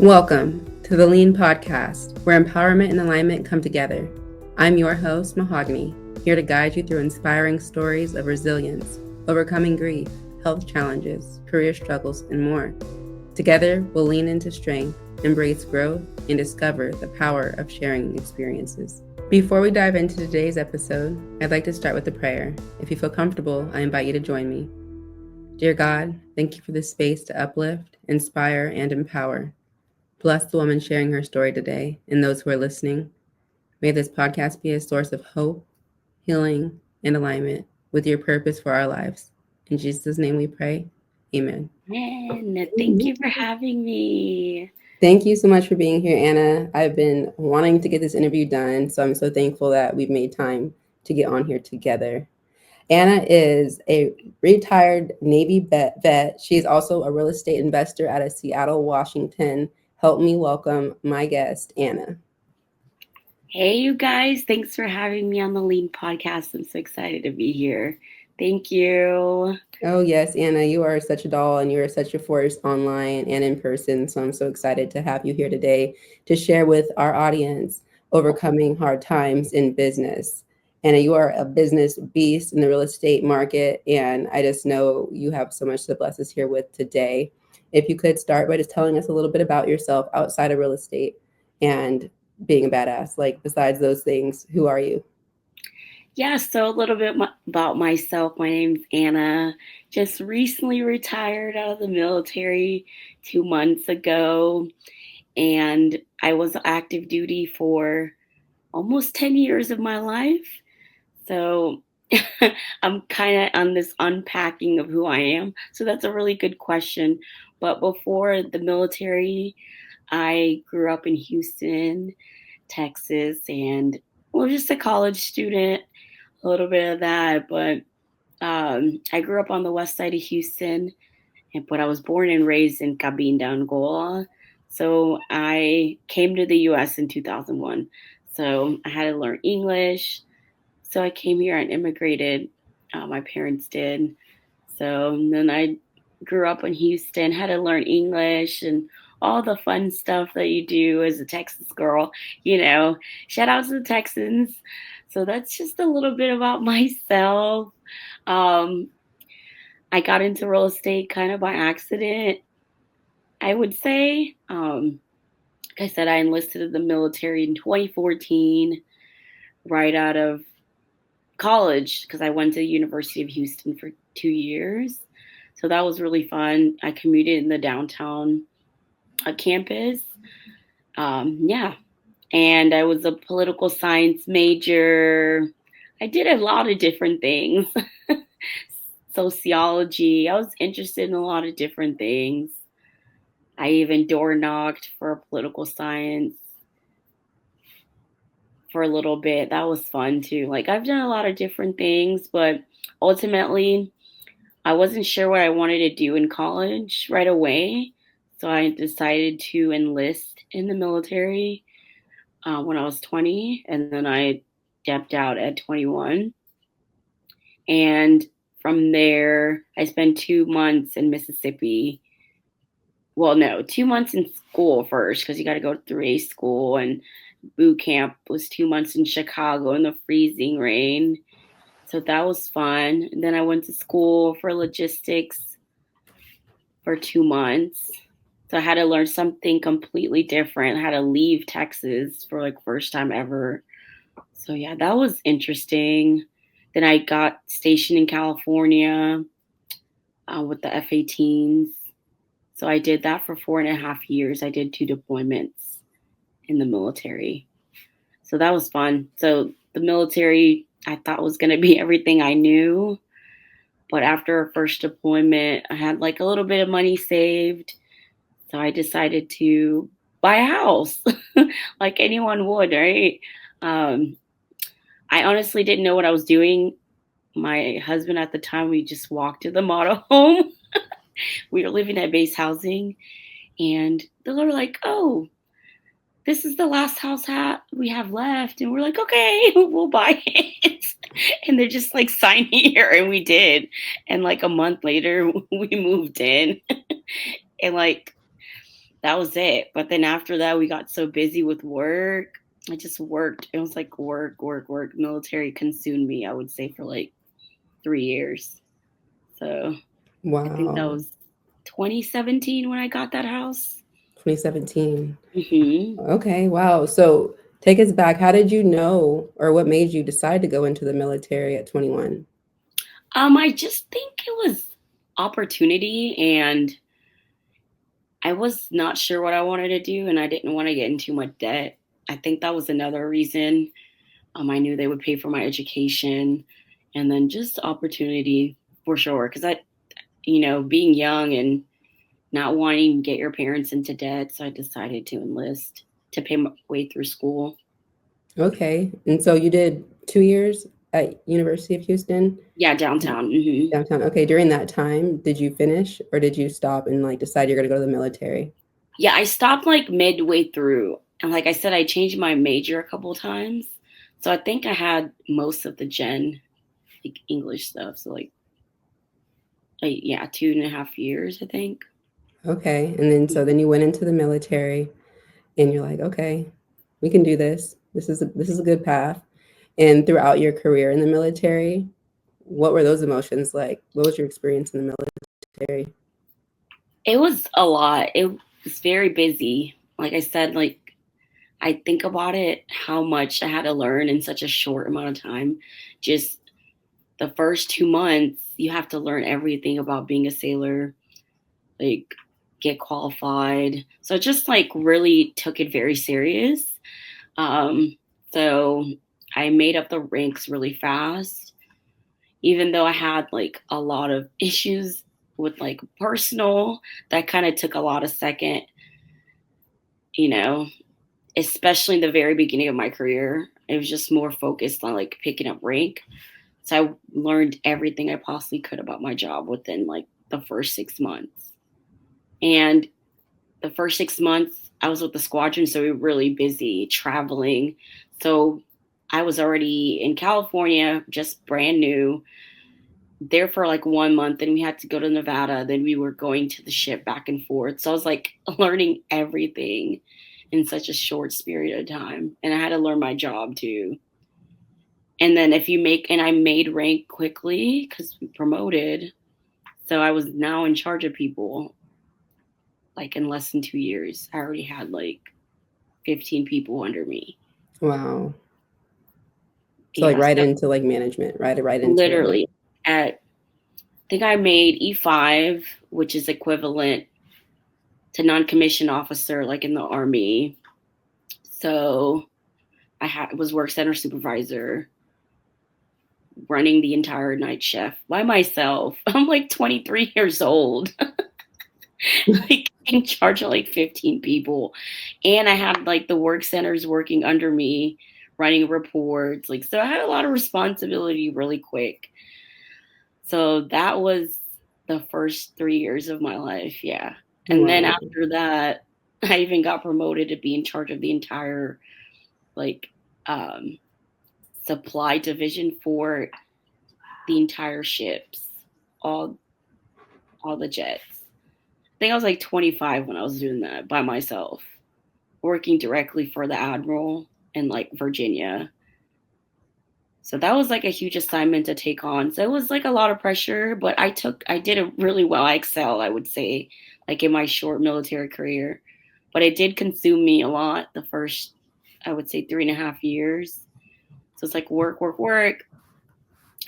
Welcome to the Lean Podcast, where empowerment and alignment come together. I'm your host, Mahogany, here to guide you through inspiring stories of resilience, overcoming grief, health challenges, career struggles, and more. Together, we'll lean into strength, embrace growth, and discover the power of sharing experiences. Before we dive into today's episode, I'd like to start with a prayer. If you feel comfortable, I invite you to join me. Dear God, thank you for this space to uplift, inspire, and empower. Bless the woman sharing her story today and those who are listening. May this podcast be a source of hope, healing, and alignment with your purpose for our lives. In Jesus' name we pray. Amen. And thank you for having me. Thank you so much for being here, Anna. I've been wanting to get this interview done, so I'm so thankful that we've made time to get on here together. Anna is a retired Navy vet. She's also a real estate investor out of Seattle, Washington. Help me welcome my guest, Anna. Hey, you guys. Thanks for having me on the Lean podcast. I'm so excited to be here. Thank you. Oh, yes, Anna, you are such a doll and you are such a force online and in person. So I'm so excited to have you here today to share with our audience overcoming hard times in business. Anna, you are a business beast in the real estate market, and I just know you have so much to bless us here with today. If you could start by just telling us a little bit about yourself outside of real estate and being a badass, like besides those things, who are you? Yeah, so a little bit about myself. My name's Anna. Just recently retired out of the military 2 months ago. And I was active duty for almost 10 years of my life. So I'm kind of on this unpacking of who I am. So that's a really good question. But before the military, I grew up in Houston, Texas, and was just a college student, a little bit of that. But I grew up on the west side of Houston, but I was born and raised in Cabinda, Angola. So I came to the US in 2001. So I had to learn English. So I came here and immigrated. My parents did. So then I grew up in Houston, had to learn English and all the fun stuff that you do as a Texas girl. Shout out to the Texans. So that's just a little bit about myself. Um, I got into real estate kind of by accident, I would say. Like I said, I enlisted in the military in 2014, right out of college, because I went to the University of Houston for 2 years. So that was really fun. I commuted in the downtown campus. Yeah. And I was a political science major. I did a lot of different things. Sociology. I was interested in a lot of different things. I even door knocked for political science for a little bit. That was fun too. Like, I've done a lot of different things, but ultimately I wasn't sure what I wanted to do in college right away. So I decided to enlist in the military when I was 20, and then I stepped out at 21. And from there, I spent 2 months in Mississippi. Well, no, 2 months in school first, because you got to go through a school, and boot camp was 2 months in Chicago in the freezing rain. So that was fun. And then I went to school for logistics for 2 months. So I had to learn something completely different. I had to leave Texas for like first time ever. So yeah, that was interesting. Then I got stationed in California with the F-18s. So I did that for 4.5 years. I did 2 deployments in the military. So that was fun. So the military, I thought, was going to be everything I knew. But after our first deployment, I had like a little bit of money saved. So I decided to buy a house like anyone would, right? I honestly didn't know what I was doing. My husband at the time, we just walked to the model home. We were living at base housing, and they were like, "Oh, this is the last house we have left." And we're like, "Okay, we'll buy it." And they're just like, "Sign here." And we did. And like a month later, we moved in. And like, that was it. But then after that, we got so busy with work. I just worked. It was like work, work, work. Military consumed me, I would say, for like 3 years. So I think that Wow. was 2017 when I got that house. 2017. hmm Okay, wow. So take us back. How did you know, or what made you decide to go into the military at 21? I just think it was opportunity, and I was not sure what I wanted to do, and I didn't want to get in too much debt. I think that was another reason. I knew they would pay for my education, and then just opportunity for sure. Because being young and not wanting to get your parents into debt, so I decided to enlist to pay my way through school. Okay. And so you did 2 years at University of Houston Yeah, downtown. hmm downtown. Okay. During that time, did you finish or did you stop and like decide you're going to go to the military? Yeah, I stopped like midway through. And like I said, I changed my major a couple times. So I think I had most of the like English stuff. So yeah, 2.5 years, I think. Okay. And then so then you went into the military and you're like, okay, we can do this. This is a good path. And throughout your career in the military, what were those emotions like? What was your experience in the military? It was a lot. It was very busy. Like I said, like I think about it, how much I had to learn in such a short amount of time. Just the first 2 months, you have to learn everything about being a sailor, like get qualified. So I just like really took it very serious. Um, so I made up the ranks really fast, even though I had like a lot of issues with like personal that kind of took a lot of second, you know, especially in the very beginning of my career. It was just more focused on like picking up rank. So I learned everything I possibly could about my job within like the first 6 months. And the first 6 months, I was with the squadron, so we were really busy traveling. So I was already in California, just brand new, there for like 1 month. Then we had to go to Nevada. Then we were going to the ship back and forth. So I was like learning everything in such a short period of time. And I had to learn my job too. And then and I made rank quickly because we promoted. So I was now in charge of people like in less than 2 years. I already had like 15 people under me. Wow. So like Yeah, right so into like management, right into it. literally I think I made E5, which is equivalent to non-commissioned officer, like in the Army. So was work center supervisor, running the entire night shift by myself. I'm like 23 years old, like in charge of like 15 people. And I had like the work centers working under me, running reports. Like, so I had a lot of responsibility really quick. So that was the first 3 years of my life. Yeah. And then Wow. after that, I even got promoted to be in charge of the entire like um, supply division for the entire ships, all all the jets. I think I was like 25 when I was doing that by myself, working directly for the admiral in like Virginia. So that was like a huge assignment to take on. So it was like a lot of pressure, but I did it really well. I excel, I would say, like in my short military career. But it did consume me a lot the first, I would say, 3.5 years. So it's like work, work, work.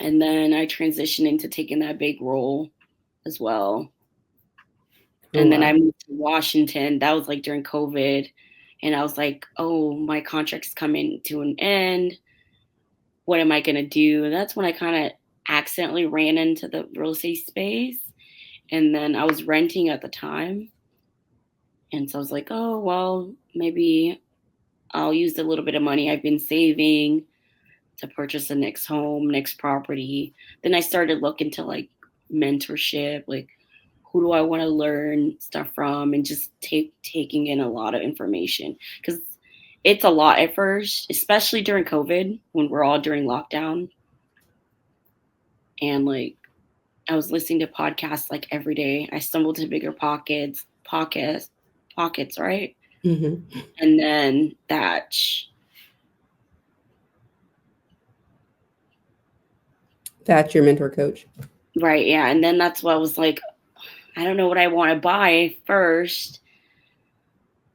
And then I transitioned into taking that big role as well. Oh And then I wow. moved to Washington. That was like during COVID. And I was like, oh, my contract's coming to an end. What am I going to do? And that's when I kind of accidentally ran into the real estate space. And then I was renting at the time. And so I was like, oh, well, maybe I'll use a little bit of money I've been saving to purchase the next home, next property. Then I started looking to like mentorship, like who do I want to learn stuff from, and just taking in a lot of information because it's a lot at first, especially during COVID when we're all during lockdown. And like I was listening to podcasts like every day. I stumbled to bigger pockets podcasts. pockets, right? Mm-hmm. And then Thatch. That's your mentor coach. Right, yeah. And then that's what I was like, I don't know what I want to buy first.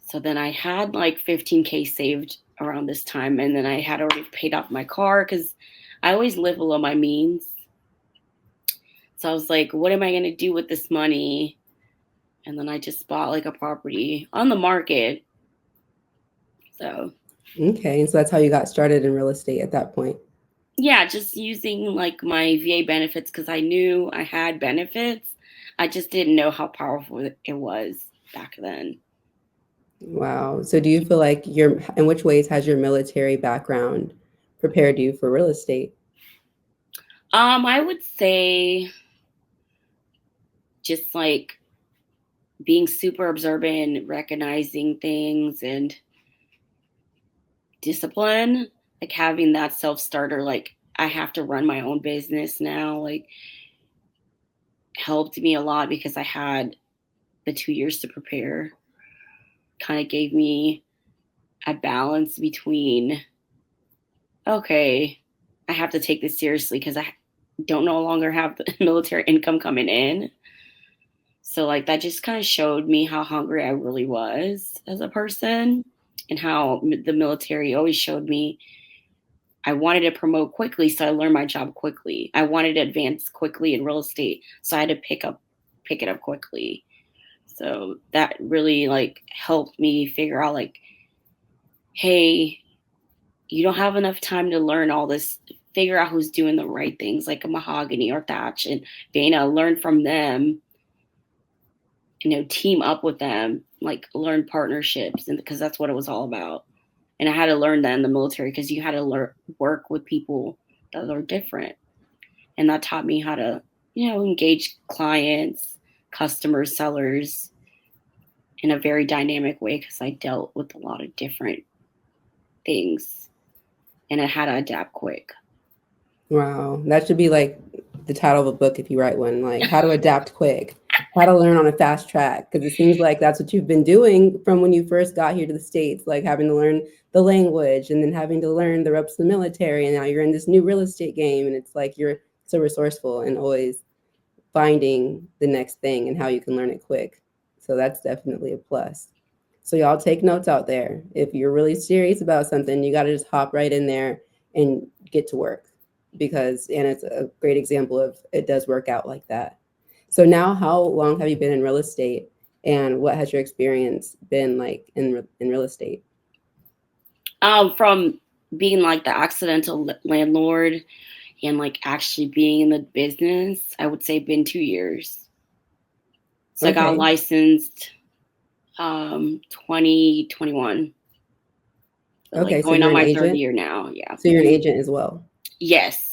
So then I had like 15K saved around this time. And then I had already paid off my car because I always live below my means. So I was like, what am I going to do with this money? And then I just bought like a property on the market. So Okay. And so that's how you got started in real estate at that point. yeah, just using like my VA benefits because I knew I had benefits. I just didn't know how powerful it was back then. Wow. So do you feel like in which ways has your military background prepared you for real estate? I would say just like being super observant, recognizing things and discipline, like having that self starter, like I have to run my own business now, like helped me a lot because I had the 2 years to prepare. Kind of gave me a balance between, okay, I have to take this seriously because I don't no longer have the military income coming in. So like that just kind of showed me how hungry I really was as a person and how the military always showed me I wanted to promote quickly, so I learned my job quickly. I wanted to advance quickly in real estate, so I had to pick it up quickly. So that really like helped me figure out like, hey, you don't have enough time to learn all this. Figure out who's doing the right things, like a Mahogany or Thatch and Dana. Learn from them, team up with them, like learn partnerships, and because that's what it was all about. And I had to learn that in the military because you had to work with people that are different, and that taught me how to, engage clients, customers, sellers in a very dynamic way because I dealt with a lot of different things, and I had to adapt quick. Wow. That should be like the title of a book if you write one, like how to adapt quick, how to learn on a fast track. Because it seems like that's what you've been doing from when you first got here to the States, like having to learn the language and then having to learn the ropes of the military. And now you're in this new real estate game. And it's like you're so resourceful and always finding the next thing and how you can learn it quick. So that's definitely a plus. So y'all take notes out there. If you're really serious about something, you got to just hop right in there and get to work and it's a great example of it does work out like that. So now how long have you been in real estate and what has your experience been like in real estate? From being like the accidental landlord and like actually being in the business, I would say been 2 years. So I got Okay. licensed 2021. So like Okay, so going you're on an my third agent? year now. Yeah. So you're an agent as well. Yes.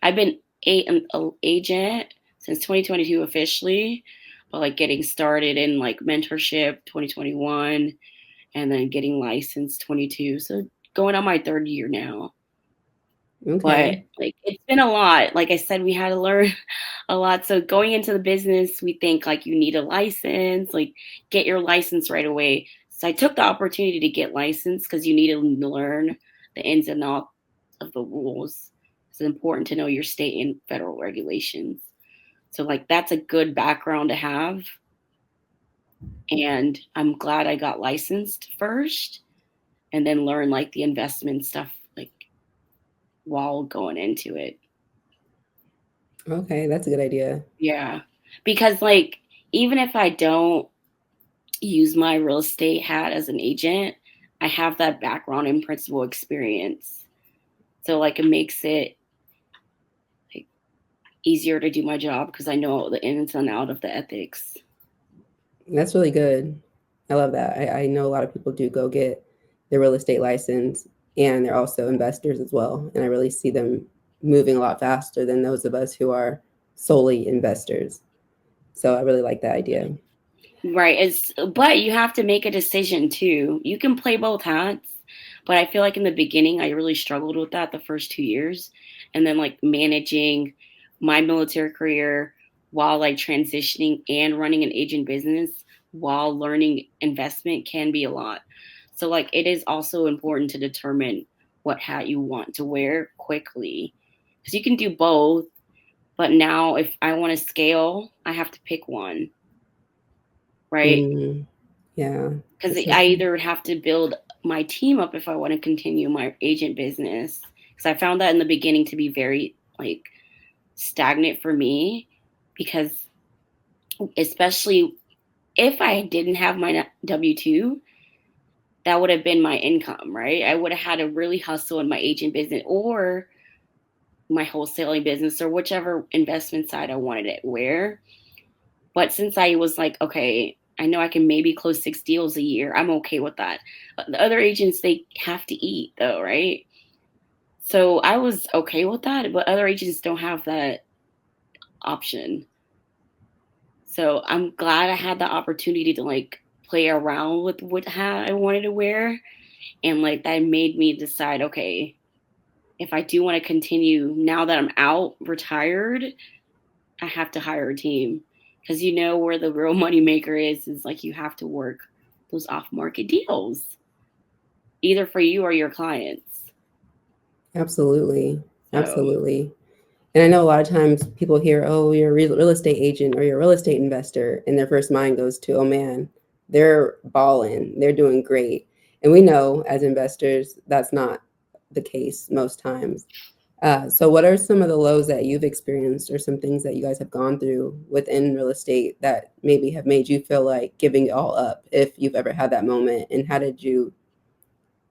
I've been an agent since 2022 officially, but like getting started in like mentorship 2021 and then getting licensed 22. So going on my third year now. But Okay. like it's been a lot. Like I said, we had to learn a lot. So going into the business, we think like you need a license, like get your license right away. So I took the opportunity to get licensed because you need to learn the ins and outs of the rules. It's important to know your state and federal regulations. So like that's a good background to have. And I'm glad I got licensed first and then learn like the investment stuff like while going into it. Okay, that's a good idea. Yeah. Because like even if I don't use my real estate hat as an agent, I have that background in principal experience. So like it makes it like easier to do my job because I know the ins and out of the ethics. That's really good. I love that. I know a lot of people do go get their real estate license and they're also investors as well. And I really see them moving a lot faster than those of us who are solely investors. So I really like that idea. Right. But you have to make a decision too. You can play both hats, but I feel like in the beginning I really struggled with that the first 2 years. And then like managing my military career while like transitioning and running an agent business while learning investment can be a lot. So like it is also important to determine what hat you want to wear quickly, because you can do both. But now if I want to scale, I have to pick one, right? Yeah. Because So I either have to build my team up if I want to continue my agent business. Because I found that in the beginning to be very like stagnant for me, because especially if I didn't have my W-2, that would have been my income, right? I would have had to really hustle in my agent business or my wholesaling business or whichever investment side I wanted it where. But since I was like, okay, I know I can maybe close 6 deals a year, I'm okay with that. But the other agents, they have to eat though, right? So I was okay with that, but other agents don't have that option. So I'm glad I had the opportunity to like play around with what hat I wanted to wear. And like that made me decide, okay, if I do want to continue now that I'm out, retired, I have to hire a team. Because you know where the real money maker is like you have to work those off market deals, either for you or your clients. absolutely. So Absolutely. And I know a lot of times people hear, oh, you're a real estate agent or you're a real estate investor, and their first mind goes to, oh man, they're balling, they're doing great. And we know as investors, that's not the case most times. So what are some of the lows that you've experienced or some things that you guys have gone through within real estate that maybe have made you feel like giving it all up, if you've ever had that moment? And how did you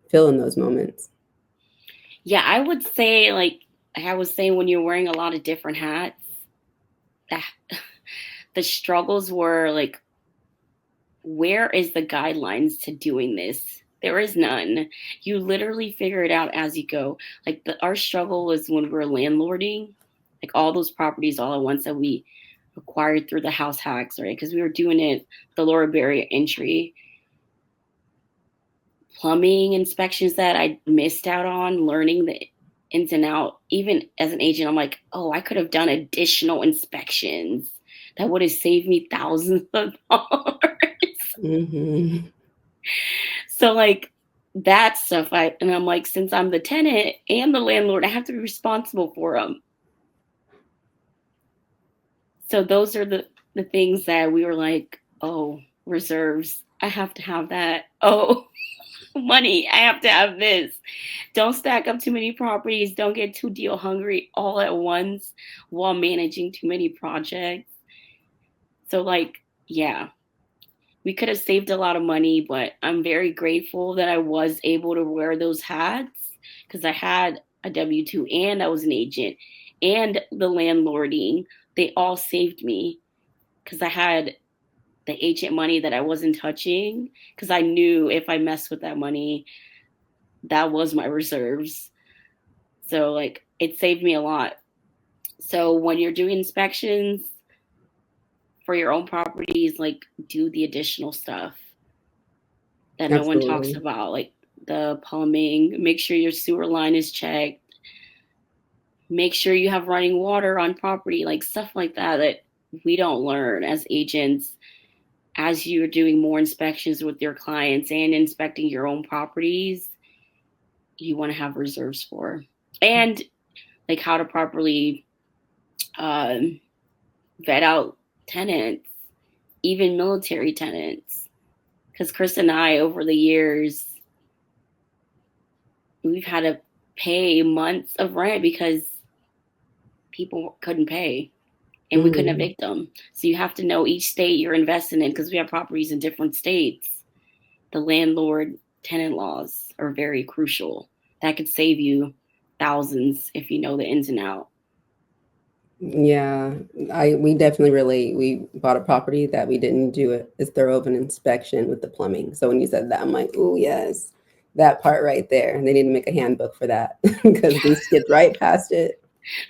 feel in those moments? yeah, I would say like I was saying, when you're wearing a lot of different hats, that the struggles were like, where is the guidelines to doing this? There is none. You literally figure it out as you go. Like our struggle was when we were landlording, like all those properties all at once that we acquired through the house hacks, right? Because we were doing it the lower barrier entry, plumbing inspections that I missed out on, learning the ins and out. Even as an agent, I'm like, oh, I could have done additional inspections that would have saved me thousands of dollars. Mm-hmm. So like that stuff, I'm like, since I'm the tenant and the landlord, I have to be responsible for them. So those are the things that we were like, oh, reserves, I have to have that. Oh, money, I have to have this. Don't stack up too many properties. Don't get too deal hungry all at once while managing too many projects. So like, yeah, we could have saved a lot of money, but I'm very grateful that I was able to wear those hats, because I had a W-2 and I was an agent and the landlording. They all saved me because I had the agent money that I wasn't touching, because I knew if I messed with that money, that was my reserves. So like it saved me a lot. So when you're doing inspections for your own properties, like do the additional stuff that no one talks Absolutely. about, like the plumbing. Make sure your sewer line is checked. Make sure you have running water on property, like stuff like that that we don't learn as agents. As you're doing more inspections with your clients and inspecting your own properties, you want to have reserves for. And like how to properly vet out tenants, even military tenants. Because Chris and I, over the years, we've had to pay months of rent because people couldn't pay and we couldn't Mm-hmm. evict them. So you have to know each state you're investing in, because we have properties in different states. The landlord tenant laws are very crucial. That could save you thousands if you know the ins and out. Yeah, we definitely relate. We bought a property that we didn't do it as thorough of an inspection with the plumbing. So when you said that, I'm like, oh yes, that part right there. And they need to make a handbook for that because we skipped right past it.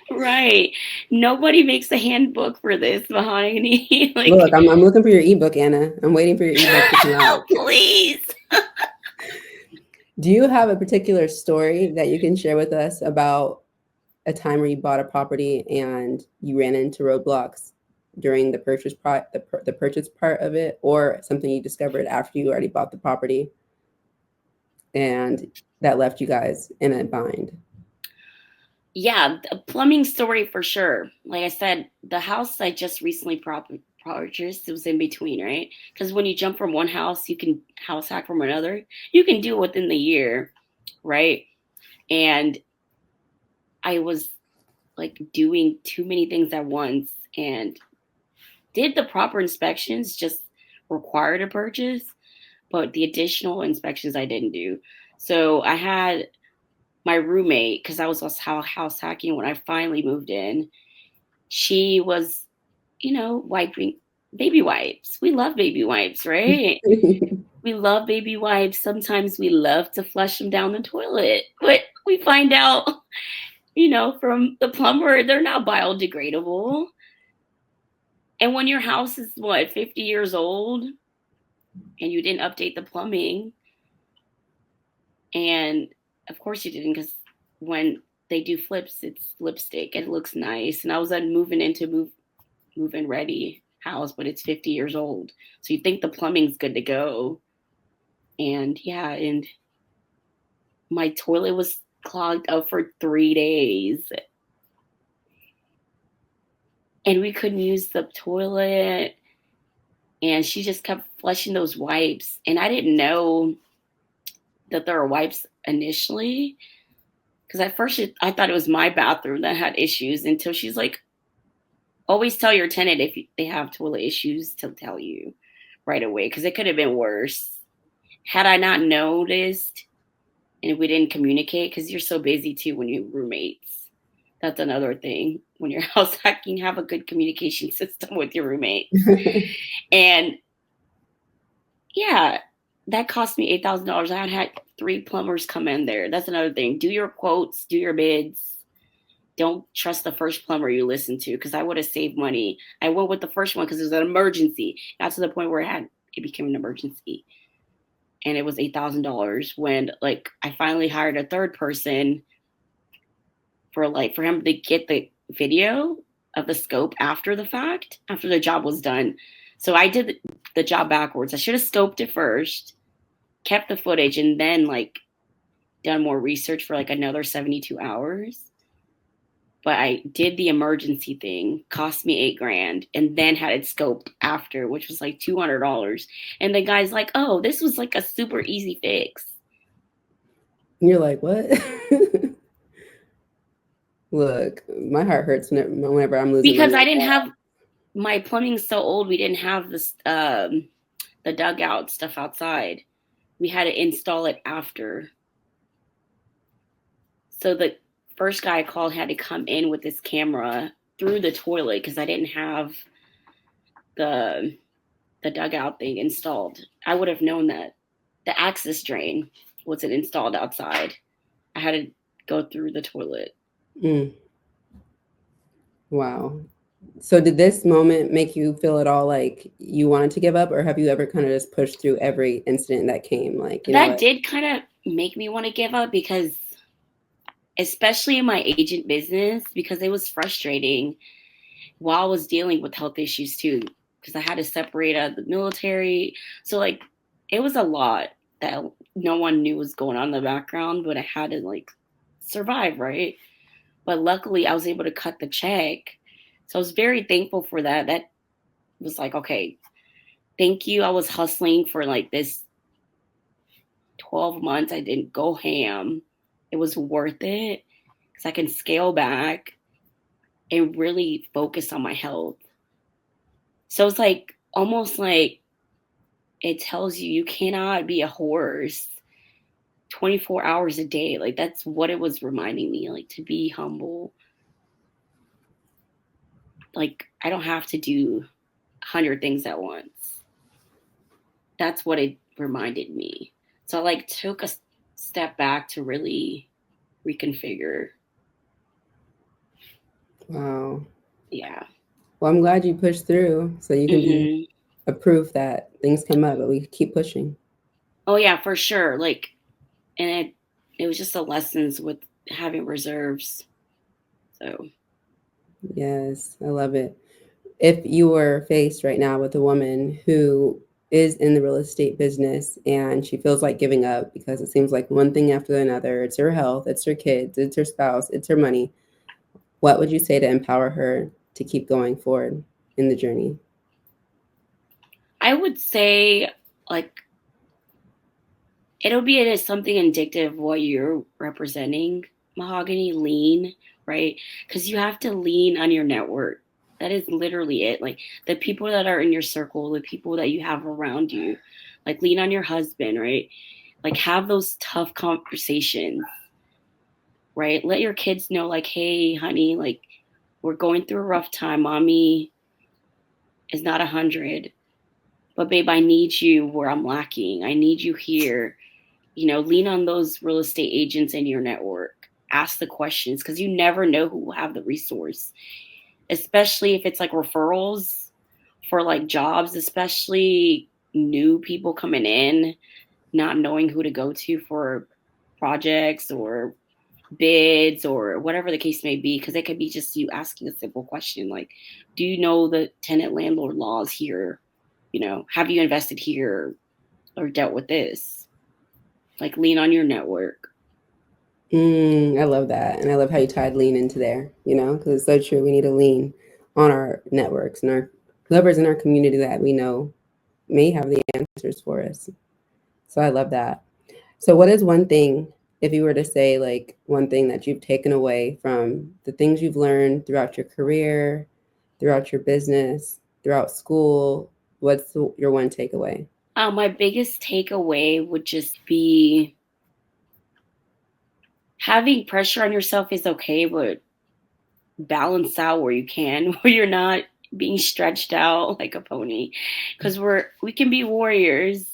Right. Nobody makes a handbook for this, Mahogany. Look, Like, I'm looking for your ebook, Anna. I'm waiting for your ebook to come out. please. Do you have a particular story that you can share with us about a time where you bought a property and you ran into roadblocks during the the purchase part of it, or something you discovered after you already bought the property and that left you guys in a bind? Yeah, a plumbing story for sure. Like I said, the house I just recently purchased, it was in between, right? Because when you jump from one house, you can house hack from another. You can do it within the year, right? And I was like doing too many things at once and did the proper inspections, just required a purchase, but the additional inspections I didn't do. So I had my roommate, because I was house hacking when I finally moved in. She was, wiping baby wipes. We love baby wipes, right? We love baby wipes. Sometimes we love to flush them down the toilet, but we find out, from the plumber, they're not biodegradable. And when your house is 50 years old and you didn't update the plumbing, and of course you didn't, because when they do flips, it's lipstick and it looks nice. And I was then moving into move-in ready house, but it's 50 years old. So you think the plumbing's good to go. And yeah, and my toilet was clogged up for 3 days. And we couldn't use the toilet. And she just kept flushing those wipes. And I didn't know that there were wipes initially. Because at first I thought it was my bathroom that had issues, until she's like, always tell your tenant if they have toilet issues to tell you right away, because it could have been worse. Had I not noticed and we didn't communicate, because you're so busy too when you're roommates. That's another thing. When you're house hacking, have a good communication system with your roommates. And yeah, that cost me $8,000. I had 3 plumbers come in there. That's another thing. Do your quotes, do your bids. Don't trust the first plumber you listen to, because I would have saved money. I went with the first one because it was an emergency. Got to the point where it became an emergency. And it was $8,000 when I finally hired a third person for him to get the video of the scope after the fact, after the job was done. So I did the job backwards. I should have scoped it first, kept the footage, and then done more research for another 72 hours. But I did the emergency thing, cost me $8,000, and then had it scoped after, which was $200. And the guy's like, "Oh, this was a super easy fix." You're like, what? Look, my heart hurts whenever I'm losing Because money I like didn't that. have my plumbing's so old. We didn't have this the dugout stuff outside. We had to install it after. So the first guy I called had to come in with his camera through the toilet, because I didn't have the dugout thing installed. I would have known that the access drain wasn't installed outside. I had to go through the toilet. Mm. Wow. So did this moment make you feel at all like you wanted to give up, or have you ever kind of just pushed through every incident that came? Like, you know That what? did kind of make me want to give up, because especially in my agent business, because it was frustrating while I was dealing with health issues too, because I had to separate out of the military. So it was a lot that no one knew was going on in the background, but I had to survive, right? But luckily I was able to cut the check. So I was very thankful for that. That was okay, thank you. I was hustling for this 12 months. I didn't go ham. It was worth it, because I can scale back and really focus on my health. So it's almost it tells you cannot be a horse 24 hours a day. That's what it was reminding me, to be humble. I don't have to do 100 things at once. That's what it reminded me. So I took a step back to really reconfigure. Wow. Yeah. Well, I'm glad you pushed through so you can be Hmm. a proof that things come up, but we keep pushing. Oh yeah, for sure. And it was just the lessons with having reserves. So Yes, I love it. if you were faced right now with a woman who is in the real estate business and she feels like giving up because it seems like one thing after another, it's her health, it's her kids, it's her spouse, it's her money, what would you say to empower her to keep going forward in the journey? I would say, like, it'll be something indicative of what you're representing, Mahogany. Lean, right? Because you have to lean on your network. That is literally it. Like, the people that are in your circle, the people that you have around you, like, lean on your husband, right? Like, have those tough conversations, right? Let your kids know, like, hey, honey, like, we're going through a rough time. Mommy is not 100, but babe, I need you where I'm lacking. I need you here. Lean on those real estate agents in your network. Ask the questions, because you never know who will have the resource, especially if it's like referrals for like jobs, especially new people coming in, not knowing who to go to for projects or bids or whatever the case may be. Because it could be just you asking a simple question like, do you know the tenant landlord laws here? Have you invested here or dealt with this? Like, lean on your network. I love that. And I love how you tied lean into there, because it's so true. We need to lean on our networks and our whoever's in our community that we know may have the answers for us. So I love that. So, what is one thing, if you were to say, like, one thing that you've taken away from the things you've learned throughout your career, throughout your business, throughout school? What's your one takeaway? My biggest takeaway would just be having pressure on yourself is okay, but balance out where you can, where you're not being stretched out like a pony. Because we can be warriors,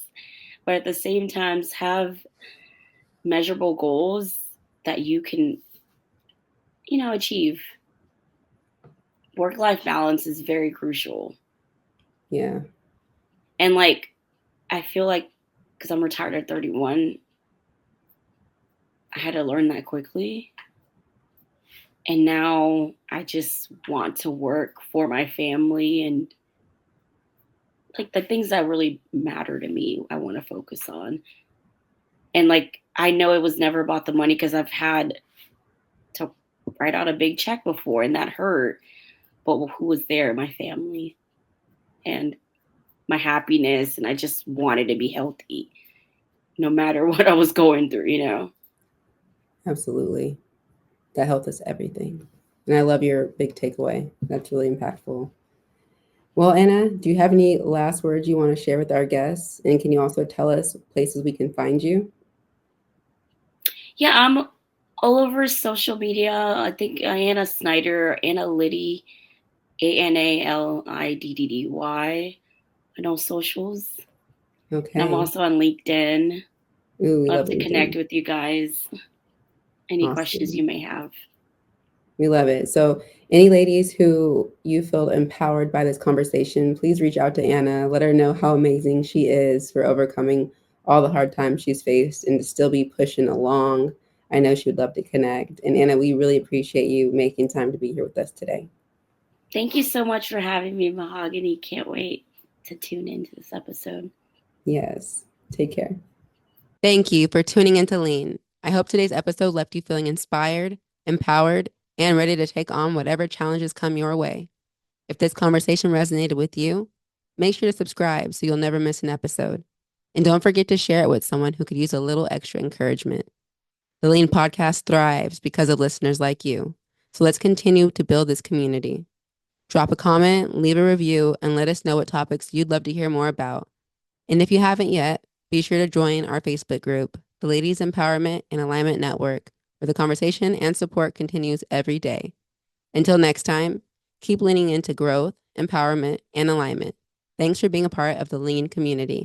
but at the same time have measurable goals that you can, achieve. Work-life balance is very crucial. Yeah. And like, I feel like because I'm retired at 31, I had to learn that quickly. And now I just want to work for my family and like the things that really matter to me, I want to focus on. And like, I know it was never about the money because I've had to write out a big check before and that hurt. But who was there? My family and my happiness. And I just wanted to be healthy no matter what I was going through. Absolutely. That health is everything. And I love your big takeaway. That's really impactful. Well, Anna, do you have any last words you want to share with our guests? And can you also tell us places we can find you? Yeah, I'm all over social media. I think Ana Snider, Ana Liddy, ANALIDDY. I know socials. And I'm Okay. also on LinkedIn. Ooh, we Love love to connect LinkedIn. with you guys. Any questions you Awesome. may have. We love it. So, any ladies who you feel empowered by this conversation, please reach out to Anna. Let her know how amazing she is for overcoming all the hard times she's faced and to still be pushing along. I know she would love to connect. And Anna, we really appreciate you making time to be here with us today. Thank you so much for having me, Mahogany. Can't wait to tune into this episode. Yes. Take care. Thank you for tuning into Lean. I hope today's episode left you feeling inspired, empowered, and ready to take on whatever challenges come your way. If this conversation resonated with you, make sure to subscribe so you'll never miss an episode. And don't forget to share it with someone who could use a little extra encouragement. The Lean podcast thrives because of listeners like you. So let's continue to build this community. Drop a comment, leave a review, and let us know what topics you'd love to hear more about. And if you haven't yet, be sure to join our Facebook group, the Ladies Empowerment and Alignment Network, where the conversation and support continues every day. Until next time, keep leaning into growth, empowerment, and alignment. Thanks for being a part of the Lean community.